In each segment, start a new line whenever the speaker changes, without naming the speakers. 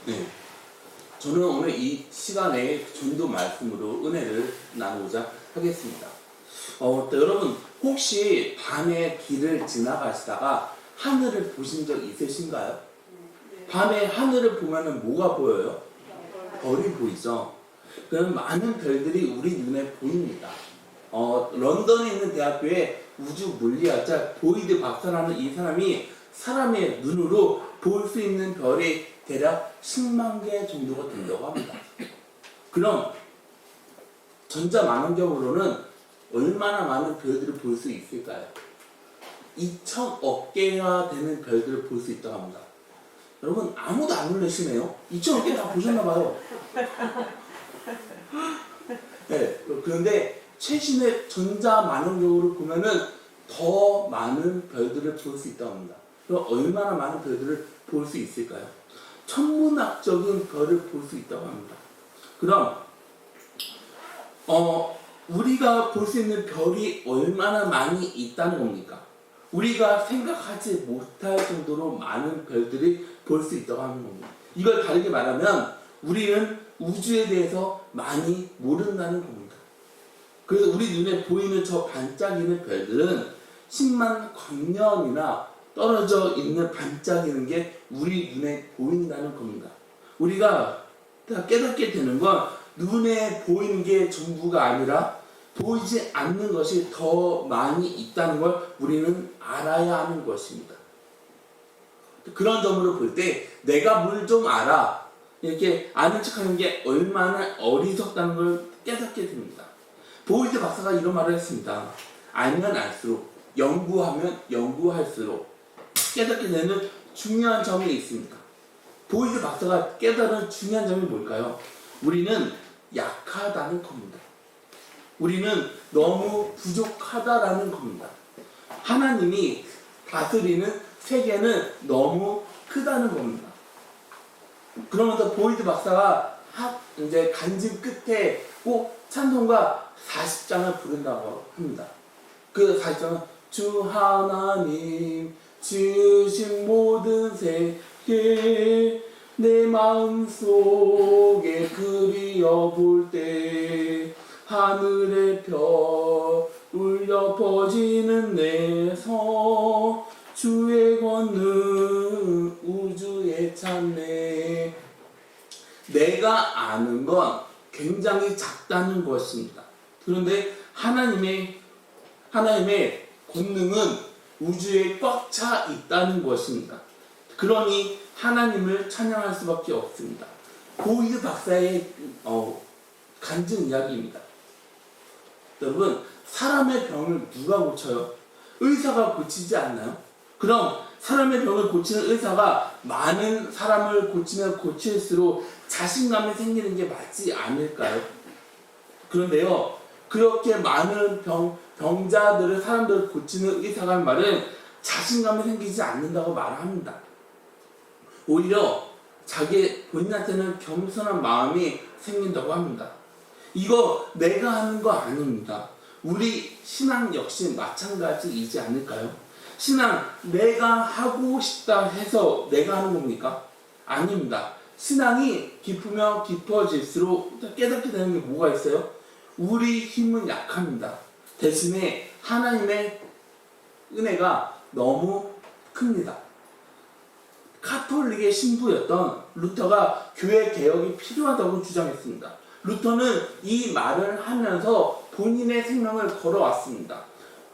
네. 저는 오늘 이 시간에 전도 말씀으로 은혜를 나누고자 하겠습니다. 또 여러분, 혹시 밤에 길을 지나가시다가 하늘을 보신 적 있으신가요? 밤에 하늘을 보면은 뭐가 보여요? 별이 보이죠? 그런 많은 별들이 우리 눈에 보입니다. 런던에 있는 대학교의 우주 물리학자 보이드 박사라는 이 사람이 사람의 눈으로 볼 수 있는 별이 대략 10만 개 정도가 된다고 합니다. 그럼 전자망원경으로는 얼마나 많은 별들을 볼 수 있을까요? 2천억 개가 되는 별들을 볼 수 있다고 합니다. 여러분, 아무도 안 놀라시네요. 2천억 개 다 보셨나봐요. 네, 그런데 최신의 전자망원경으로 보면은 더 많은 별들을 볼 수 있다고 합니다. 그럼 얼마나 많은 별들을 볼 수 있을까요? 천문학적인 별을 볼 수 있다고 합니다. 그럼 우리가 볼 수 있는 별이 얼마나 많이 있다는 겁니까? 우리가 생각하지 못할 정도로 많은 별들이 볼 수 있다고 하는 겁니다. 이걸 다르게 말하면 우리는 우주에 대해서 많이 모른다는 겁니다. 그래서 우리 눈에 보이는 저 반짝이는 별들은 10만 광년이나 떨어져 있는 반짝이는 게 우리 눈에 보인다는 겁니다. 우리가 깨닫게 되는 건 눈에 보이는 게 전부가 아니라 보이지 않는 것이 더 많이 있다는 걸 우리는 알아야 하는 것입니다. 그런 점으로 볼 때 내가 뭘 좀 알아 이렇게 아는 척하는 게 얼마나 어리석다는 걸 깨닫게 됩니다. 보이드 박사가 이런 말을 했습니다. 알면 알수록, 연구하면 연구할수록 깨닫게 되는 중요한 점이 있습니다. 보이드 박사가 깨달은 중요한 점이 뭘까요? 우리는 약하다는 겁니다. 우리는 너무 부족하다라는 겁니다. 하나님이 다스리는 세계는 너무 크다는 겁니다. 그러면서 보이드 박사가 이제 간증 끝에 꼭 찬송가 40장을 부른다고 합니다. 그 40장은 주 하나님 지으신 모든 세계 내 마음속에 그리워볼 때 하늘의 별 울려 퍼지는 내 성 주의 권능 우주에 찬네. 내가 아는 건 굉장히 작다는 것입니다. 그런데 하나님의 권능은 우주에 꽉 차 있다는 것입니다. 그러니 하나님을 찬양할 수밖에 없습니다. 보이드 박사의 간증 이야기입니다. 여러분, 사람의 병을 누가 고쳐요? 의사가 고치지 않나요? 그럼 사람의 병을 고치는 의사가 많은 사람을 고치면 고칠수록 자신감이 생기는 게 맞지 않을까요? 그런데요, 그렇게 많은 병자들을, 사람들을 고치는 의사가 한 말은 자신감이 생기지 않는다고 말합니다. 오히려 본인한테는 겸손한 마음이 생긴다고 합니다. 이거 내가 하는 거 아닙니다. 우리 신앙 역시 마찬가지이지 않을까요? 신앙 내가 하고 싶다 해서 내가 하는 겁니까? 아닙니다. 신앙이 깊으면 깊어질수록 깨닫게 되는 게 뭐가 있어요? 우리 힘은 약합니다. 대신에 하나님의 은혜가 너무 큽니다. 카톨릭의 신부였던 루터가 교회 개혁이 필요하다고 주장했습니다. 루터는 이 말을 하면서 본인의 생명을 걸어왔습니다.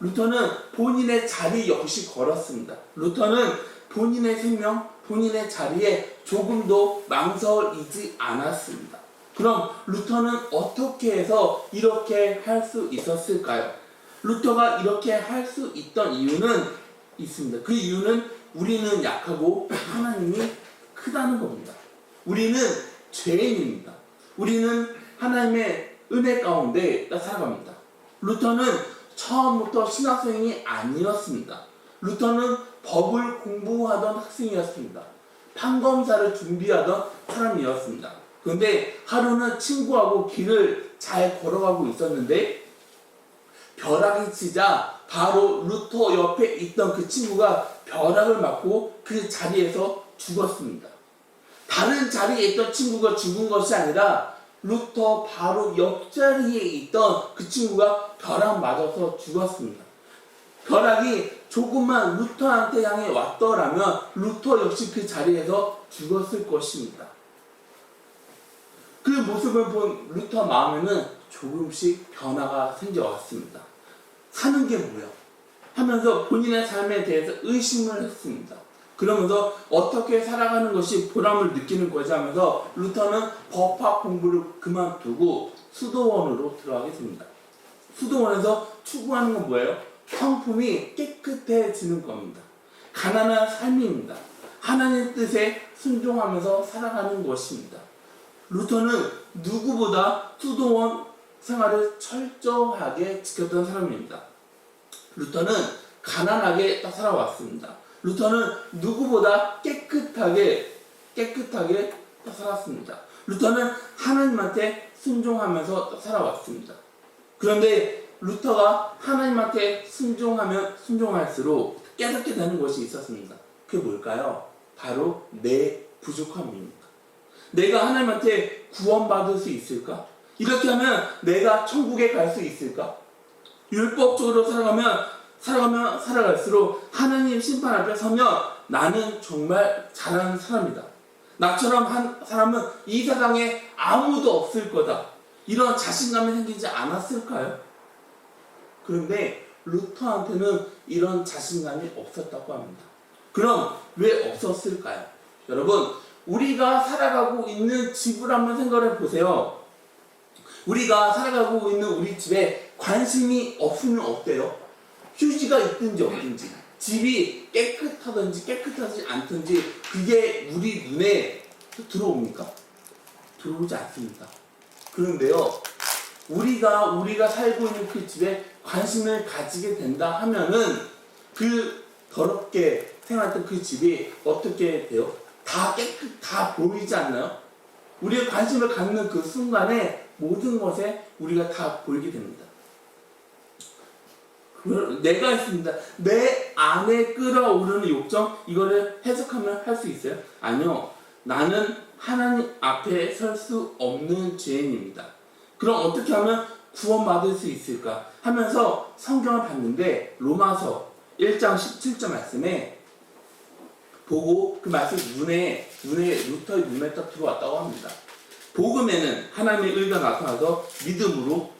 루터는 본인의 자리 역시 걸었습니다. 루터는 본인의 생명, 본인의 자리에 조금도 망설이지 않았습니다. 그럼 루터는 어떻게 해서 이렇게 할 수 있었을까요? 루터가 이렇게 할 수 있던 이유는 있습니다. 그 이유는 우리는 약하고 하나님이 크다는 겁니다. 우리는 죄인입니다. 우리는 하나님의 은혜 가운데 살아갑니다. 루터는 처음부터 신학생이 아니었습니다. 루터는 법을 공부하던 학생이었습니다. 판검사를 준비하던 사람이었습니다. 그런데 하루는 친구하고 길을 잘 걸어가고 있었는데 벼락이 치자 바로 루터 옆에 있던 그 친구가 벼락을 맞고 그 자리에서 죽었습니다. 다른 자리에 있던 친구가 죽은 것이 아니라 루터 바로 옆자리에 있던 그 친구가 벼락 맞아서 죽었습니다. 벼락이 조금만 루터한테 향해 왔더라면 루터 역시 그 자리에서 죽었을 것입니다. 그 모습을 본 루터 마음에는 조금씩 변화가 생겨왔습니다. 사는 게 뭐야? 하면서 본인의 삶에 대해서 의심을 했습니다. 그러면서 어떻게 살아가는 것이 보람을 느끼는 거지 하면서 루터는 법학 공부를 그만두고 수도원으로 들어가게 됩니다. 수도원에서 추구하는 건 뭐예요? 성품이 깨끗해지는 겁니다. 가난한 삶입니다. 하나님의 뜻에 순종하면서 살아가는 것입니다. 루터는 누구보다 수도원 생활을 철저하게 지켰던 사람입니다. 루터는 가난하게 살아왔습니다. 루터는 누구보다 깨끗하게 살았습니다. 루터는 하나님한테 순종하면서 살아왔습니다. 그런데 루터가 하나님한테 순종하면 순종할수록 깨닫게 되는 것이 있었습니다. 그게 뭘까요? 바로 내 부족함입니다. 내가 하나님한테 구원받을 수 있을까? 이렇게 하면 내가 천국에 갈 수 있을까? 율법적으로 살아갈수록 하나님 심판 앞에 서면 나는 정말 잘하는 사람이다. 나처럼 한 사람은 이 세상에 아무도 없을 거다. 이런 자신감이 생기지 않았을까요? 그런데 루터한테는 이런 자신감이 없었다고 합니다. 그럼 왜 없었을까요? 여러분, 우리가 살아가고 있는 집을 한번 생각해 보세요. 우리가 살아가고 있는 우리 집에 관심이 없으면 어때요? 휴지가 있든지 없든지, 집이 깨끗하든지 깨끗하지 않든지 그게 우리 눈에 들어옵니까? 들어오지 않습니다. 그런데요, 우리가 살고 있는 그 집에 관심을 가지게 된다 하면은 그 더럽게 생활했던 그 집이 어떻게 돼요? 다 보이지 않나요? 우리의 관심을 갖는 그 순간에 모든 것에 우리가 다 보이게 됩니다. 내가 있습니다. 내 안에 끌어오르는 욕정, 이거를 해석하면 할 수 있어요? 아니요. 나는 하나님 앞에 설 수 없는 죄인입니다. 그럼 어떻게 하면 구원받을 수 있을까? 하면서 성경을 봤는데 로마서 1장 17절 말씀에 보고 그 말씀 루터의 눈에 딱 들어왔다고 합니다. 복음에는 하나님의 의가 나타나서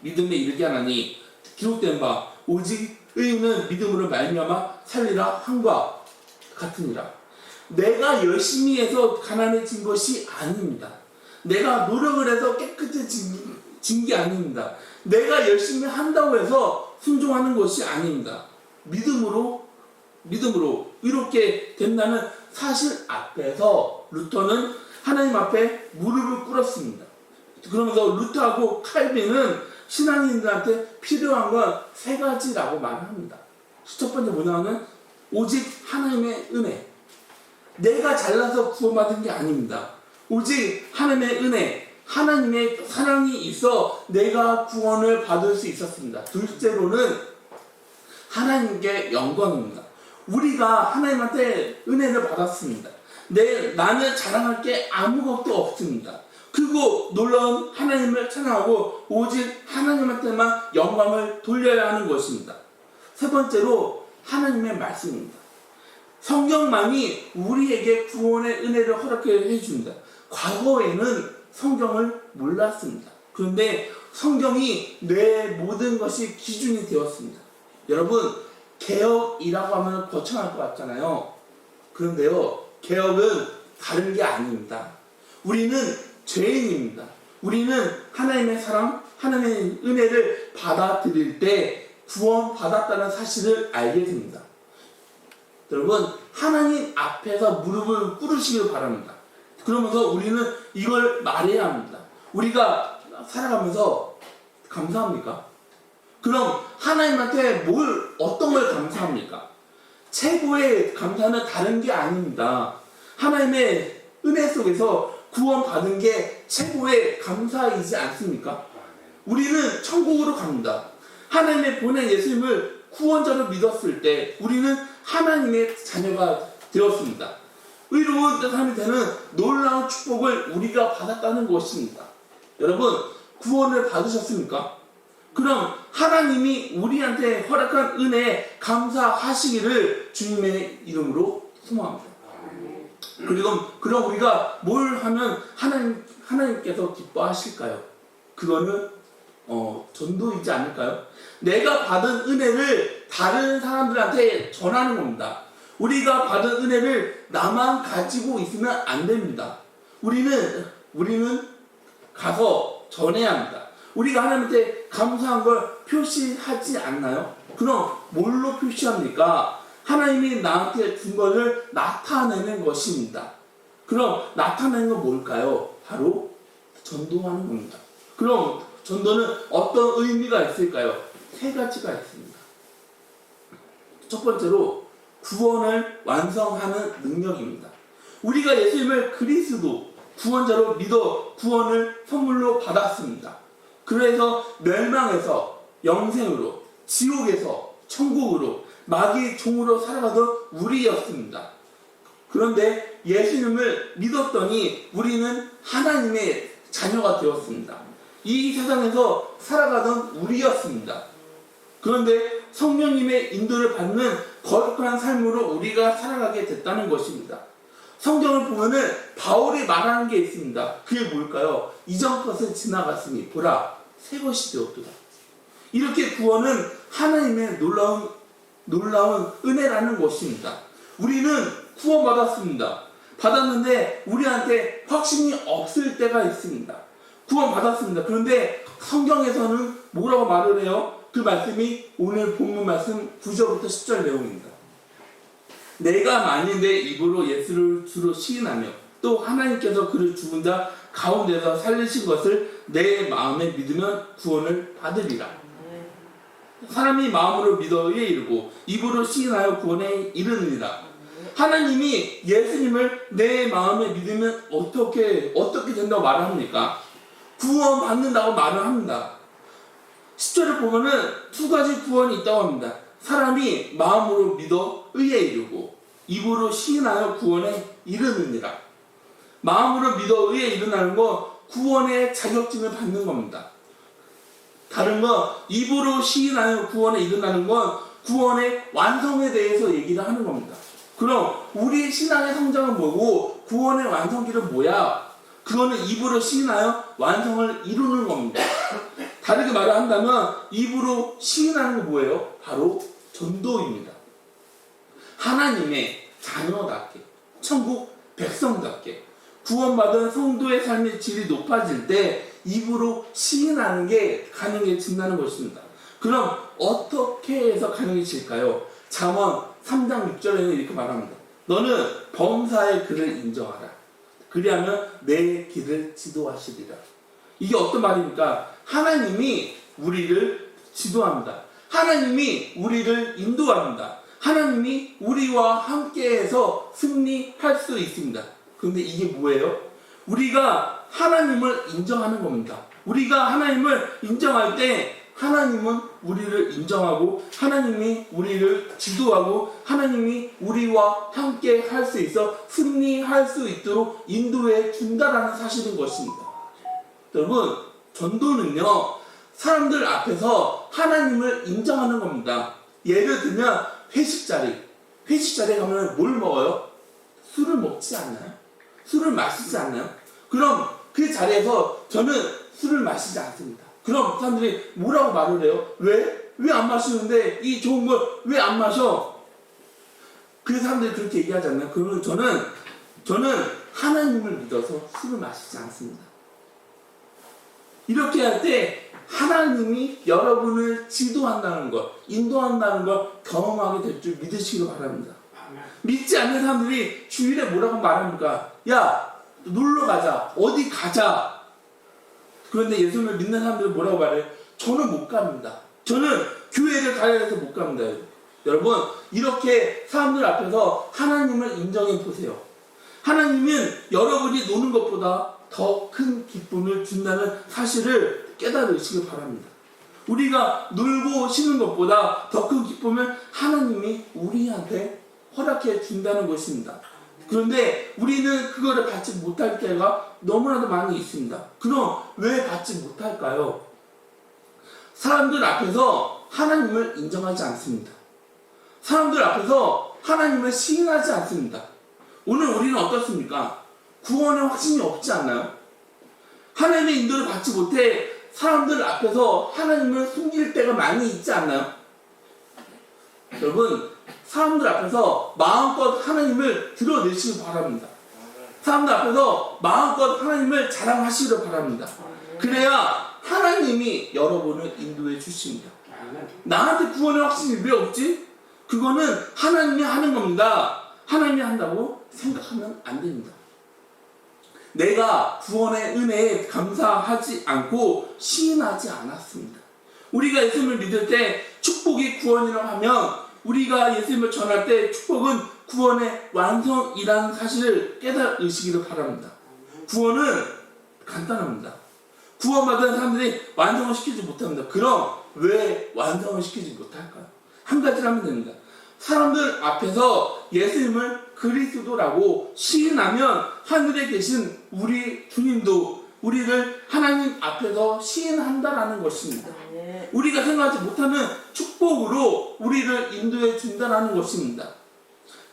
믿음에 이르게 하나니 기록된 바 오직 의인은 믿음으로 말미암아 살리라 함과 같으니라. 내가 열심히 해서 가난해진 것이 아닙니다. 내가 노력을 해서 깨끗해진 게 아닙니다. 내가 열심히 한다고 해서 순종하는 것이 아닙니다. 믿음으로 이렇게 된다는 사실 앞에서 루터는 하나님 앞에 무릎을 꿇었습니다. 그러면서 루터하고 칼빈은 신앙인들한테 필요한 건 세 가지라고 말을 합니다. 첫 번째 뭐냐면 오직 하나님의 은혜. 내가 잘나서 구원받은 게 아닙니다. 오직 하나님의 은혜, 하나님의 사랑이 있어 내가 구원을 받을 수 있었습니다. 둘째로는 하나님께 영광입니다. 우리가 하나님한테 은혜를 받았습니다. 나는 자랑할 게 아무것도 없습니다. 그리고 놀라운 하나님을 찬양하고 오직 하나님한테만 영광을 돌려야 하는 것입니다. 세 번째로 하나님의 말씀입니다. 성경만이 우리에게 구원의 은혜를 허락해 해줍니다. 과거에는 성경을 몰랐습니다. 그런데 성경이 내 모든 것이 기준이 되었습니다. 여러분, 개혁이라고 하면 거창할 것 같잖아요. 그런데요, 개혁은 다른 게 아닙니다. 우리는 죄인입니다. 우리는 하나님의 사랑, 하나님의 은혜를 받아들일 때 구원받았다는 사실을 알게 됩니다. 여러분, 하나님 앞에서 무릎을 꿇으시길 바랍니다. 그러면서 우리는 이걸 말해야 합니다. 우리가 살아가면서 감사합니까? 그럼 하나님한테 어떤 걸 감사합니까? 최고의 감사는 다른 게 아닙니다. 하나님의 은혜 속에서 구원받은 게 최고의 감사이지 않습니까? 우리는 천국으로 갑니다. 하나님의 보낸 예수님을 구원자로 믿었을 때 우리는 하나님의 자녀가 되었습니다. 의로운 사람이 되는 놀라운 축복을 우리가 받았다는 것입니다. 여러분, 구원을 받으셨습니까? 그럼 하나님이 우리한테 허락한 은혜에 감사하시기를 주님의 이름으로 소망합니다. 그럼 우리가 뭘 하면 하나님께서 기뻐하실까요? 그거는 전도이지 않을까요? 내가 받은 은혜를 다른 사람들한테 전하는 겁니다. 우리가 받은 은혜를 나만 가지고 있으면 안 됩니다. 우리는 가서 전해야 합니다. 우리가 하나님한테 감사한 걸 표시하지 않나요? 그럼 뭘로 표시합니까? 하나님이 나한테 준 것을 나타내는 것입니다. 그럼 나타내는 건 뭘까요? 바로 전도하는 겁니다. 그럼 전도는 어떤 의미가 있을까요? 세 가지가 있습니다. 첫 번째로 구원을 완성하는 능력입니다. 우리가 예수님을 그리스도 구원자로 믿어 구원을 선물로 받았습니다. 그래서 멸망에서 영생으로, 지옥에서 천국으로, 마귀의 종으로 살아가던 우리였습니다. 그런데 예수님을 믿었더니 우리는 하나님의 자녀가 되었습니다. 이 세상에서 살아가던 우리였습니다. 그런데 성령님의 인도를 받는 거룩한 삶으로 우리가 살아가게 됐다는 것입니다. 성경을 보면은 바울이 말하는 게 있습니다. 그게 뭘까요? 이전 것은 지나갔으니 보라 새 것이 되었도다. 이렇게 구원은 하나님의 놀라운 은혜라는 것입니다. 우리는 구원받았습니다. 받았는데 우리한테 확신이 없을 때가 있습니다. 구원받았습니다. 그런데 성경에서는 뭐라고 말을 해요? 그 말씀이 오늘 본문 말씀 9절부터 10절 내용입니다. 내가 만일 내 입으로 예수를 주로 시인하며 또 하나님께서 그를 죽은 자 가운데서 살리신 것을 내 마음에 믿으면 구원을 받으리라. 사람이 마음으로 믿어 의에 이르고 입으로 시인하여 구원에 이르느니라. 하나님이 예수님을 내 마음에 믿으면 어떻게 된다고 말을 합니까? 구원 받는다고 말을 합니다. 10절을 보면은 두 가지 구원이 있다고 합니다. 사람이 마음으로 믿어 의에 이르고 입으로 시인하여 구원에 이르느니라. 마음으로 믿어 의에 이르는 건 구원의 자격증을 받는 겁니다. 다른 건 입으로 시인하여 구원에 이르는 건 구원의 완성에 대해서 얘기를 하는 겁니다. 그럼 우리 신앙의 성장은 뭐고 구원의 완성기는 뭐야? 그거는 입으로 시인하여 완성을 이루는 겁니다. 다르게 말을 한다면 입으로 시인하는 건 뭐예요? 바로 전도입니다. 하나님의 자녀답게, 천국 백성답게 구원받은 성도의 삶의 질이 높아질 때 입으로 시인하는 게 가능해진다는 것입니다. 그럼 어떻게 해서 가능해질까요? 잠언 3장 6절에는 이렇게 말합니다. 너는 범사의 그를 인정하라. 그리하면 내 길을 지도하시리라. 이게 어떤 말입니까? 하나님이 우리를 지도합니다. 하나님이 우리를 인도합니다. 하나님이 우리와 함께해서 승리할 수 있습니다. 그런데 이게 뭐예요? 우리가 하나님을 인정하는 겁니다. 우리가 하나님을 인정할 때 하나님은 우리를 인정하고 하나님이 우리를 지도하고 하나님이 우리와 함께 할 수 있어 승리할 수 있도록 인도해 준다라는 사실인 것입니다. 여러분, 전도는요 사람들 앞에서 하나님을 인정하는 겁니다. 예를 들면 회식 자리에 가면 뭘 먹어요? 술을 먹지 않나요? 술을 마시지 않나요? 그럼 그 자리에서 저는 술을 마시지 않습니다. 그럼 사람들이 뭐라고 말을 해요? 왜 안 마시는데 이 좋은 걸 왜 안 마셔? 그 사람들이 그렇게 얘기하지 않나요? 그러면 저는 하나님을 믿어서 술을 마시지 않습니다. 이렇게 할 때 하나님이 여러분을 지도한다는 것, 인도한다는 걸 경험하게 될 줄 믿으시기 바랍니다. 믿지 않는 사람들이 주일에 뭐라고 말합니까? 야, 놀러 가자, 어디 가자. 그런데 예수님을 믿는 사람들은 뭐라고 말해요? 저는 못 갑니다. 저는 교회를 가야 해서 못 갑니다. 여러분, 이렇게 사람들 앞에서 하나님을 인정해 보세요. 하나님은 여러분이 노는 것보다 더 큰 기쁨을 준다는 사실을 깨달으시길 바랍니다. 우리가 놀고 쉬는 것보다 더 큰 기쁨을 하나님이 우리한테 허락해 준다는 것입니다. 그런데 우리는 그거를 받지 못할 때가 너무나도 많이 있습니다. 그럼 왜 받지 못할까요? 사람들 앞에서 하나님을 인정하지 않습니다. 사람들 앞에서 하나님을 시인하지 않습니다. 오늘 우리는 어떻습니까? 구원의 확신이 없지 않나요? 하나님의 인도를 받지 못해 사람들 앞에서 하나님을 숨길 때가 많이 있지 않나요? 여러분, 사람들 앞에서 마음껏 하나님을 드러내시길 바랍니다. 사람들 앞에서 마음껏 하나님을 자랑하시기를 바랍니다. 그래야 하나님이 여러분을 인도해 주십니다. 나한테 구원의 확신이 왜 없지? 그거는 하나님이 하는 겁니다. 하나님이 한다고 생각하면 안 됩니다. 내가 구원의 은혜에 감사하지 않고 시인하지 않았습니다. 우리가 예수님을 믿을 때 축복이 구원이라고 하면 우리가 예수님을 전할 때 축복은 구원의 완성이라는 사실을 깨달으시기를 바랍니다. 구원은 간단합니다. 구원받은 사람들이 완성을 시키지 못합니다. 그럼 왜 완성을 시키지 못할까요? 한 가지를 하면 됩니다. 사람들 앞에서 예수님을 그리스도라고 시인하면 하늘에 계신 우리 주님도 우리를 하나님 앞에서 시인한다라는 것입니다. 우리가 생각하지 못하는 축복으로 우리를 인도해 준다라는 것입니다.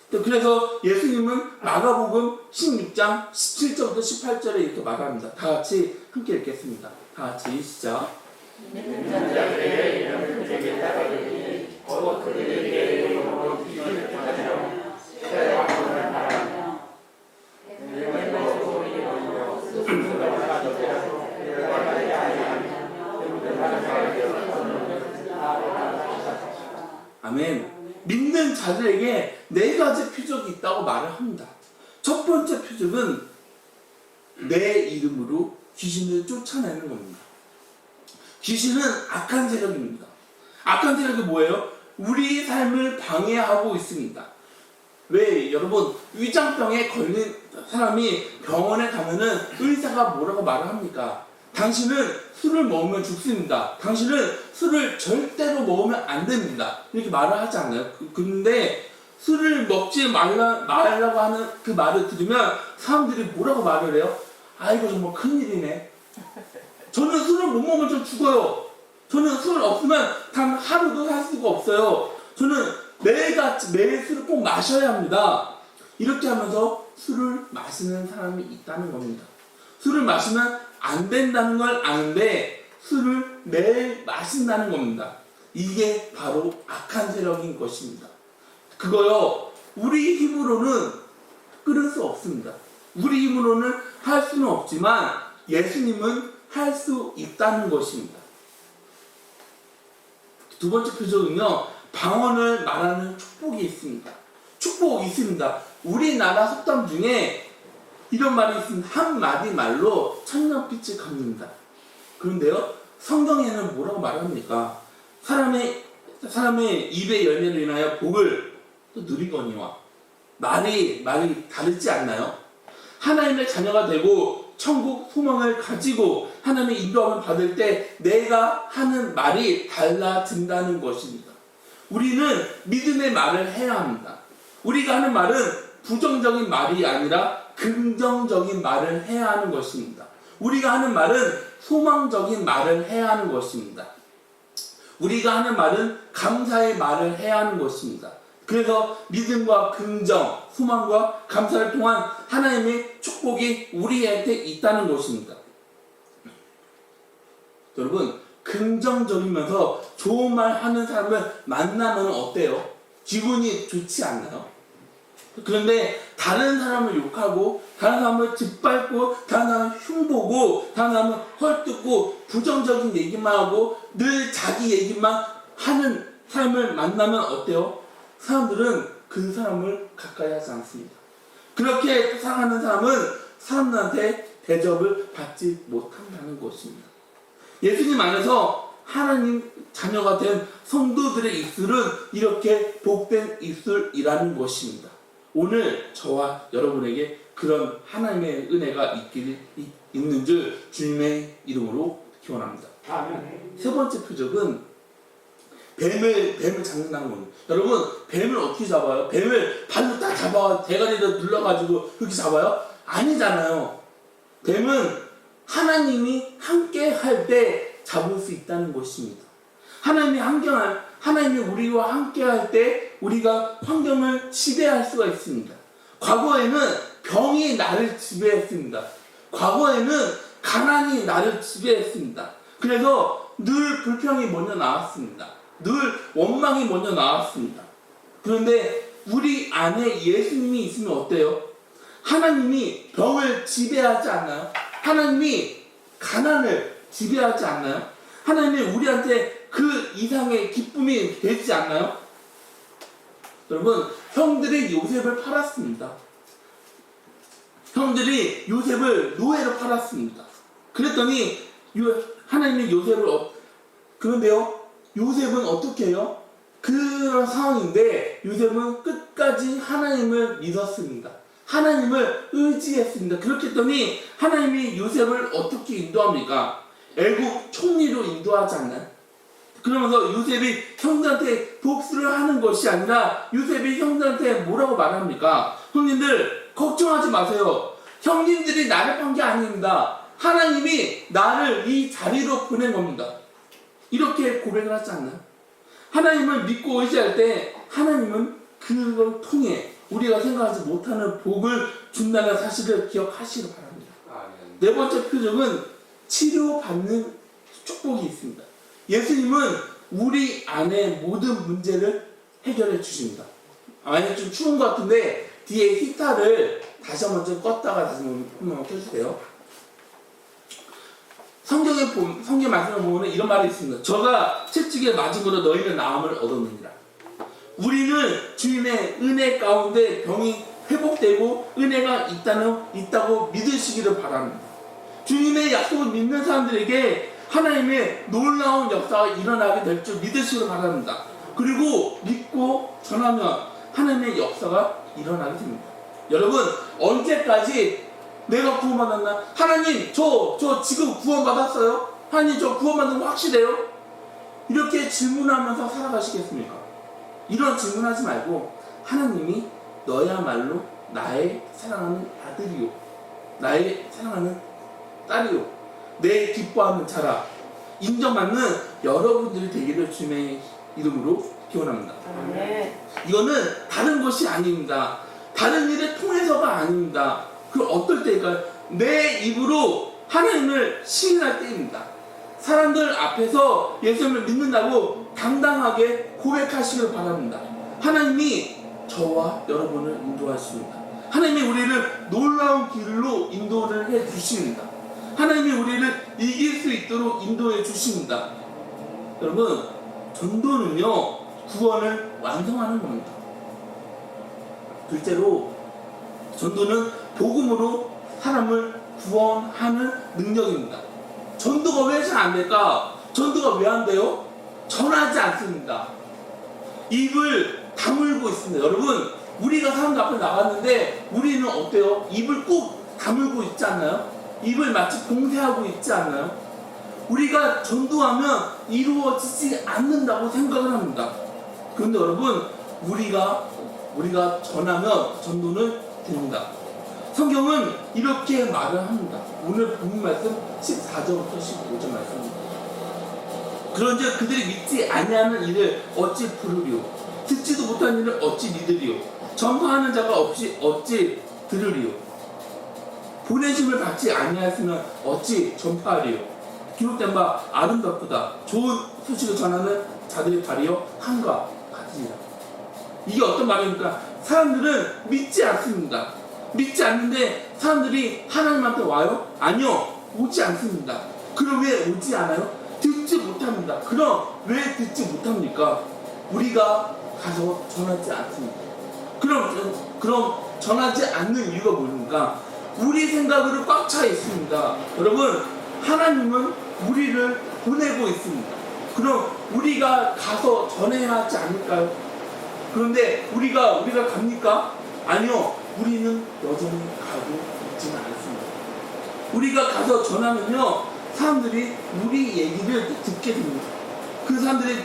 그래서 예수님은 마가복음 16장 17절부터 18절에 이렇게 말합니다. 다 같이 함께 읽겠습니다. 다 같이 시작. 아멘. 믿는 자들에게 네 가지 표적이 있다고 말을 합니다. 첫 번째 표적은 내 이름으로 귀신을 쫓아내는 겁니다. 귀신은 악한 세력입니다. 악한 세력이 뭐예요? 우리 삶을 방해하고 있습니다. 왜 여러분 위장병에 걸린 사람이 병원에 가면은 의사가 뭐라고 말을 합니까? 당신은 술을 먹으면 죽습니다. 당신은 술을 절대로 먹으면 안 됩니다. 이렇게 말을 하지 않나요? 그런데 술을 먹지 말라고 하는 그 말을 들으면 사람들이 뭐라고 말을 해요? 아, 이거 정말 큰일이네. 저는 술을 못 먹으면 좀 죽어요. 저는 술 없으면 단 하루도 살 수가 없어요. 저는 매일 술을 꼭 마셔야 합니다. 이렇게 하면서 술을 마시는 사람이 있다는 겁니다. 술을 마시면 안 된다는 걸 아는데 술을 매일 마신다는 겁니다. 이게 바로 악한 세력인 것입니다. 그거요, 우리 힘으로는 끊을 수 없습니다. 우리 힘으로는 할 수는 없지만 예수님은 할 수 있다는 것입니다. 두 번째 표적은요, 방언을 말하는 축복이 있습니다. 축복이 있습니다. 우리나라 속담 중에 이런 말이 있습니다. 한마디 말로 천년빛을 갚는다. 그런데요, 성경에는 뭐라고 말합니까? 사람의 입의 열매로 인하여 복을 또 누리거니와 말이 다르지 않나요? 하나님의 자녀가 되고 천국 소망을 가지고 하나님의 인도함을 받을 때 내가 하는 말이 달라진다는 것입니다. 우리는 믿음의 말을 해야 합니다. 우리가 하는 말은 부정적인 말이 아니라 긍정적인 말을 해야 하는 것입니다. 우리가 하는 말은 소망적인 말을 해야 하는 것입니다. 우리가 하는 말은 감사의 말을 해야 하는 것입니다. 그래서 믿음과 긍정, 소망과 감사를 통한 하나님의 축복이 우리한테 있다는 것입니다. 여러분, 긍정적이면서 좋은 말 하는 사람을 만나면 어때요? 기분이 좋지 않나요? 그런데 다른 사람을 욕하고 다른 사람을 짓밟고 다른 사람을 흉보고 다른 사람을 헐뜯고 부정적인 얘기만 하고 늘 자기 얘기만 하는 사람을 만나면 어때요? 사람들은 그 사람을 가까이 하지 않습니다. 그렇게 사랑하는 사람은 사람들한테 대접을 받지 못한다는 것입니다. 예수님 안에서 하나님 자녀가 된 성도들의 입술은 이렇게 복된 입술이라는 것입니다. 오늘 저와 여러분에게 그런 하나님의 은혜가 있는 줄 주님의 이름으로 기원합니다. 아멘. 세 번째 표적은 뱀을 잡는다는 겁니다. 여러분, 뱀을 어떻게 잡아요? 뱀을 발로 딱 잡아 대가리를 눌러가지고 그렇게 잡아요? 아니잖아요. 뱀은 하나님이 함께 할 때 잡을 수 있다는 것입니다. 하나님이 우리와 함께 할 때 우리가 환경을 지배할 수가 있습니다. 과거에는 병이 나를 지배했습니다. 과거에는 가난이 나를 지배했습니다. 그래서 늘 불평이 먼저 나왔습니다. 늘 원망이 먼저 나왔습니다. 그런데 우리 안에 예수님이 있으면 어때요? 하나님이 병을 지배하지 않나요? 하나님이 가난을 지배하지 않나요? 하나님이 우리한테 그 이상의 기쁨이 되지 않나요? 여러분, 형들이 요셉을 팔았습니다. 형들이 요셉을 노예로 팔았습니다. 그랬더니 하나님이 그런데요, 요셉은 어떻게 해요? 그런 상황인데 요셉은 끝까지 하나님을 믿었습니다. 하나님을 의지했습니다. 그렇게 했더니 하나님이 요셉을 어떻게 인도합니까? 애국 총리로 인도하지 않나요? 그러면서 요셉이 형들한테 복수를 하는 것이 아니라 요셉이 형들한테 뭐라고 말합니까? 형님들 걱정하지 마세요. 형님들이 나를 판 게 아닙니다. 하나님이 나를 이 자리로 보낸 겁니다. 이렇게 고백을 하지 않나요? 하나님을 믿고 의지할 때 하나님은 그걸 통해 우리가 생각하지 못하는 복을 준다는 사실을 기억하시기 바랍니다. 네 번째 표적은 치료받는 축복이 있습니다. 예수님은 우리 안에 모든 문제를 해결해 주십니다. 만약 좀 추운 것 같은데 뒤에 히터를 다시 한번 좀 껐다가 다시 한번 켜주세요. 성경 말씀을 보면 이런 말이 있습니다. 저가 채찍에 맞음으로 너희는 나음을 얻었느니라. 우리는 주님의 은혜 가운데 병이 회복되고 은혜가 있다고 믿으시기를 바랍니다. 주님의 약속을 믿는 사람들에게 하나님의 놀라운 역사가 일어나게 될 줄 믿으시기를 바랍니다. 그리고 믿고 전하면 하나님의 역사가 일어나게 됩니다. 여러분, 언제까지 내가 구원받았나? 하나님, 저 지금 구원받았어요? 하나님, 저 구원받은 거 확실해요? 이렇게 질문하면서 살아가시겠습니까? 이런 질문하지 말고 하나님이 너야말로 나의 사랑하는 아들이요, 나의 사랑하는 딸이요, 내 기뻐하는 자라 인정받는 여러분들이 되기를 주님의 이름으로 기원합니다. 이거는 다른 것이 아닙니다. 다른 일을 통해서가 아닙니다. 그 어떨 때일까요? 내 입으로 하나님을 시인할 때입니다. 사람들 앞에서 예수님을 믿는다고 당당하게 고백하시길 바랍니다. 하나님이 저와 여러분을 인도하십니다. 하나님이 우리를 놀라운 길로 인도를 해 주십니다. 하나님이 우리를 이길 수 있도록 인도해 주십니다. 여러분, 전도는요, 구원을 완성하는 겁니다. 둘째로, 전도는 복음으로 사람을 구원하는 능력입니다. 전도가 왜 잘 안 될까? 전도가 왜 안 돼요? 전하지 않습니다. 입을 다물고 있습니다. 여러분, 우리가 사람들 앞에 나갔는데 우리는 어때요? 입을 꼭 다물고 있지 않나요? 입을 마치 봉쇄하고 있지 않나요? 우리가 전도하면 이루어지지 않는다고 생각을 합니다. 그런데 여러분, 우리가 전하면 전도는 됩니다. 성경은 이렇게 말을 합니다. 오늘 본문 말씀 14절부터 15절 말씀입니다. 그런즉 그들이 믿지 아니하는 일을 어찌 부르리요? 듣지도 못한 일을 어찌 믿으리요? 전파하는 자가 없이 어찌 들으리요? 보내심을 받지 아니하였으면 어찌 전파하리요? 기록된 바 아름답도다. 좋은 소식을 전하는 자들의 발이요 한과 같으니라. 이게 어떤 말입니까? 사람들은 믿지 않습니다. 믿지 않는데 사람들이 하나님한테 와요? 아니요, 오지 않습니다. 그럼 왜 오지 않아요? 듣지 못합니다. 그럼 왜 듣지 못합니까? 우리가 가서 전하지 않습니다. 그럼 전하지 않는 이유가 뭡니까? 우리 생각으로 꽉 차 있습니다. 여러분, 하나님은 우리를 보내고 있습니다. 그럼 우리가 가서 전해야 하지 않을까요? 그런데 우리가 갑니까? 아니요, 우리는 여전히 가고 있지는 않습니다. 우리가 가서 전하면요, 사람들이 우리 얘기를 듣게 됩니다. 그 사람들이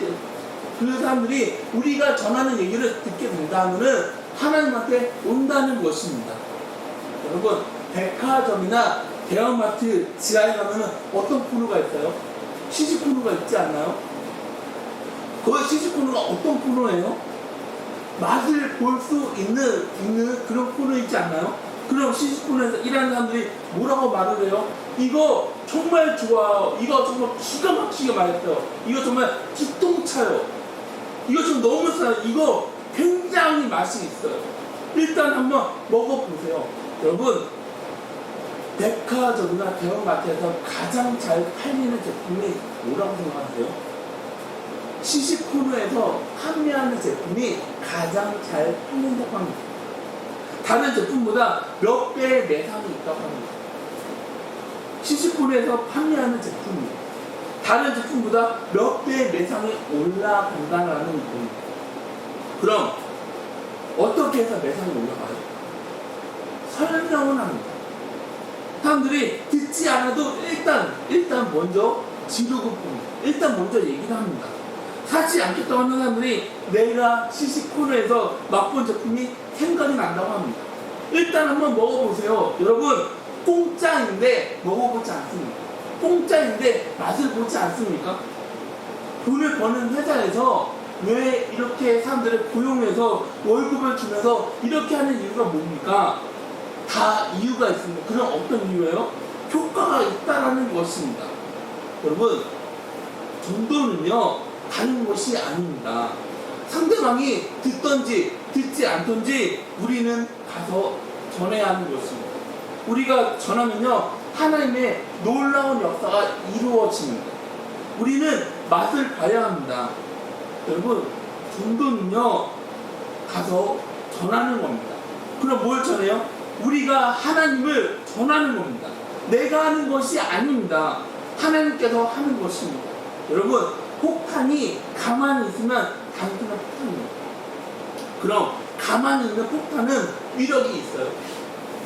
그 사람들이 우리가 전하는 얘기를 듣게 된다면은 하나님한테 온다는 것입니다. 여러분, 백화점이나 대형마트 지하에 가면은 어떤 코너가 있어요? 시식 코너가 있지 않나요? 그 시식 코너가 어떤 코너예요? 맛을 볼 수 있는 그런 코너 있지 않나요? 그럼 시식 코너에서 일하는 사람들이 뭐라고 말을 해요? 이거 정말 좋아요. 이거 정말 기가 막히게 맛있어요. 이거 정말 기똥차요. 이거 좀 너무 싸요. 이거 굉장히 맛이 있어요. 일단 한번 먹어보세요. 여러분, 백화점이나 대형마트에서 가장 잘 팔리는 제품이 뭐라고 생각하세요? 시식 코너에서 판매하는 제품이 가장 잘 팔린다고 합니다. 다른 제품보다 몇 배의 매상이 있다고 합니다. 시식 코너에서 판매하는 제품이 다른 제품보다 몇 배의 매상이 올라간다는 겁니다. 그럼 어떻게 해서 매상이 올라가요? 설명을 합니다. 사람들이 듣지 않아도 일단 먼저 지르고 봅니다. 일단 먼저 얘기를 합니다. 사지 않겠다고 하는 사람들이 내가 시식 코너에서 맛본 제품이 생각이 난다고 합니다. 일단 한번 먹어보세요. 여러분, 공짜인데 먹어보지 않습니까? 공짜인데 맛을 보지 않습니까? 돈을 버는 회사에서 왜 이렇게 사람들을 고용해서 월급을 주면서 이렇게 하는 이유가 뭡니까? 다 이유가 있습니다. 그럼 어떤 이유예요? 효과가 있다라는 것입니다. 여러분, 전도는요 다른 것이 아닙니다. 상대방이 듣던지 듣지 않던지 우리는 가서 전해야 하는 것입니다. 우리가 전하면요 하나님의 놀라운 역사가 이루어집니다. 우리는 맛을 봐야 합니다. 여러분, 전도는요 가서 전하는 겁니다. 그럼 뭘 전해요? 우리가 하나님을 전하는 겁니다. 내가 하는 것이 아닙니다. 하나님께서 하는 것입니다. 여러분, 폭탄이 가만히 있으면 단순한 폭탄입니다. 그럼 가만히 있는 폭탄은 위력이 있어요?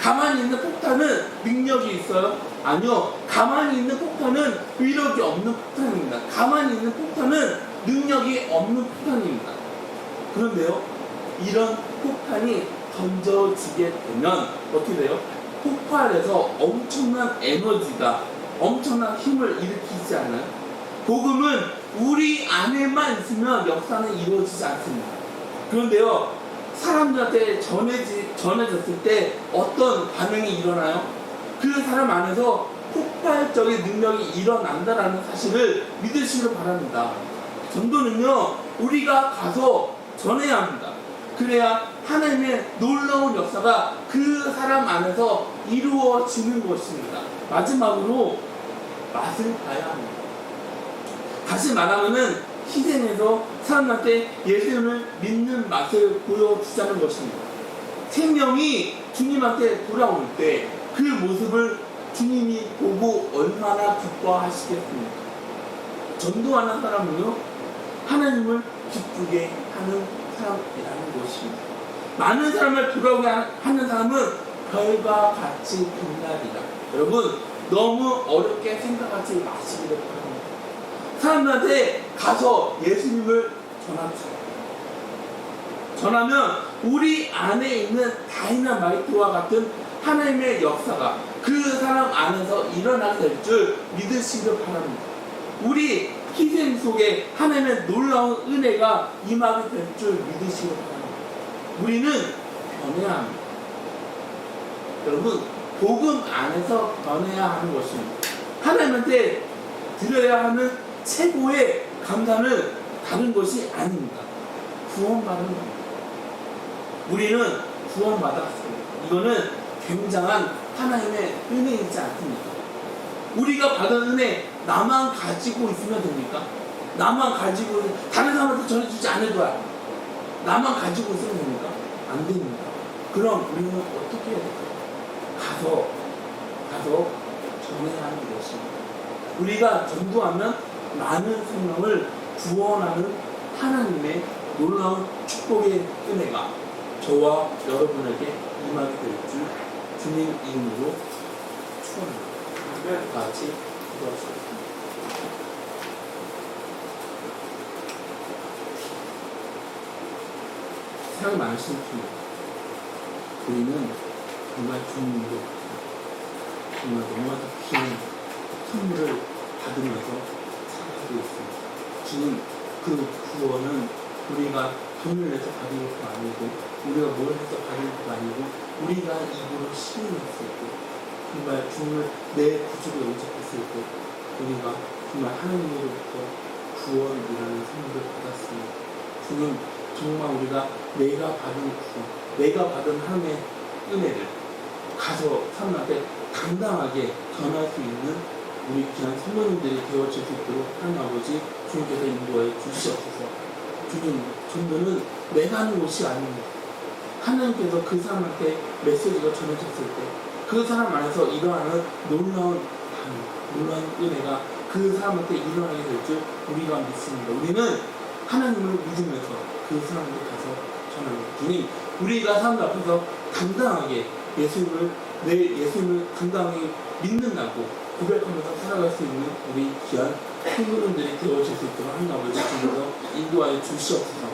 가만히 있는 폭탄은 능력이 있어요? 아니요. 가만히 있는 폭탄은 위력이 없는 폭탄입니다. 가만히 있는 폭탄은 능력이 없는 폭탄입니다. 그런데요, 이런 폭탄이 던져지게 되면 어떻게 돼요? 폭발해서 엄청난 에너지가, 엄청난 힘을 일으키지 않아요? 복음은 우리 안에만 있으면 역사는 이루어지지 않습니다. 그런데요, 사람들한테 전해졌을 때 어떤 반응이 일어나요? 그 사람 안에서 폭발적인 능력이 일어난다라는 사실을 믿으시길 바랍니다. 전도는요, 우리가 가서 전해야 합니다. 그래야 하나님의 놀라운 역사가 그 사람 안에서 이루어지는 것입니다. 마지막으로 맛을 봐야 합니다. 다시 말하면은 희생해서 사람한테 예수님을 믿는 맛을 보여주자는 것입니다. 생명이 주님한테 돌아올 때 그 모습을 주님이 보고 얼마나 기뻐하시겠습니까? 전도하는 사람은요, 하나님을 기쁘게 하는 사람이라는 것입니다. 많은 사람을 돌아오게 하는 사람은 별과 같이 빛나리라. 여러분, 너무 어렵게 생각하지 마시기를 바랍니다. 사람들한테 가서 예수님을 전합시다. 전하면 우리 안에 있는 다이너마이트와 같은 하나님의 역사가 그 사람 안에서 일어나게 될 줄 믿으시길 바랍니다. 우리 희생 속에 하나님의 놀라운 은혜가 임하게 될 줄 믿으시길 바랍니다. 우리는 변해야 합니다. 여러분, 복음 안에서 변해야 하는 것입니다. 하나님한테 드려야 하는 최고의 감사는 다른 것이 아닙니다. 구원받는 겁니다. 우리는 구원받았습니다. 이거는 굉장한 하나님의 은혜이지 않습니까? 우리가 받은 은혜 나만 가지고 있으면 됩니까? 나만 가지고 다른 사람한테 전해주지 않을 거야. 나만 가지고 있으면 됩니까? 안 됩니다. 그럼 우리는 어떻게 해야 될까요? 가서 전해야 하는 것입니다. 우리가 전도하면 많은 생명을 구원하는 하나님의 놀라운 축복의 은혜가 저와 여러분에게 임하게 될 줄 주님 이름으로 축원합니다. 다 같이 기도하시겠습니다. 사랑이 많으신 분입니다. 우리는 정말 주님으로 정말 너무나도 귀한 선물을 받으면서 살아가고 있습니다. 주는 그 구원은 우리가 돈을 내서 받은 것도 아니고 우리가 뭘 해서 받은 것도 아니고 우리가 입으로 시인했을 때 정말 주님을 내 구주로 영접했을 때 우리가 정말 하나님으로부터 구원이라는 선물을 받았습니다. 주는 정말 우리가 내가 받은 구원, 내가 받은 하나님의 은혜를 가서 사람한테 당당하게 전할 수 있는 우리 귀한 성도님들이 되어질 수 있도록 하나님 아버지 주님께서 인도해 주시옵소서. 주님, 전도는 내가 하는 것이 아닙니다. 하나님께서 그 사람한테 메시지가 전해졌을 때 그 사람 안에서 일어나는 놀라운 놀라운 은혜가 그 사람한테 일어나게 될 줄 우리가 믿습니다. 우리는 하나님을 믿으면서 그 사람한테 가서 전합니다. 주님, 우리가 사람들 앞에서 당당하게 내 예수님을 당당하게 믿는다고 고백하면서 살아갈 수 있는 우리 귀한 성도님들이 되어질 수 있도록 하나님 아버지 주님께서 인도하여 주시옵소서.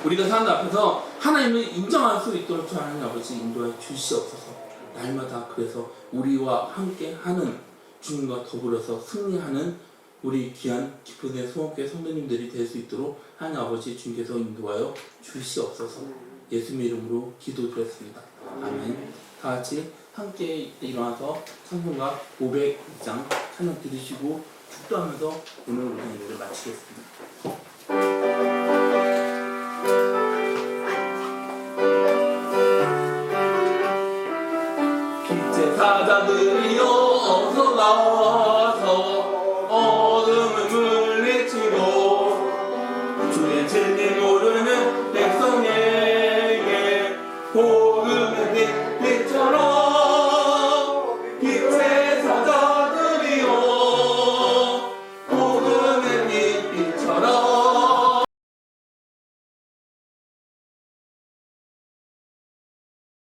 우리가 사람들 앞에서 하나님을 인정할 수 있도록 하나님 아버지 인도하여 주시옵소서. 날마다 그래서 우리와 함께 하는 주님과 더불어서 승리하는 우리 귀한 기쁨의 소원교회 성도님들이 될 수 있도록 하나님 아버지 주님께서 인도하여 주시옵소서. 예수님의 이름으로 기도드렸습니다. 아멘. 다 같이 함께 일어나서 찬송가 500장 찬양 드리시고 축도하면서 오늘 우리 예배를 마치겠습니다. 빛의 사자들이여 어서 나와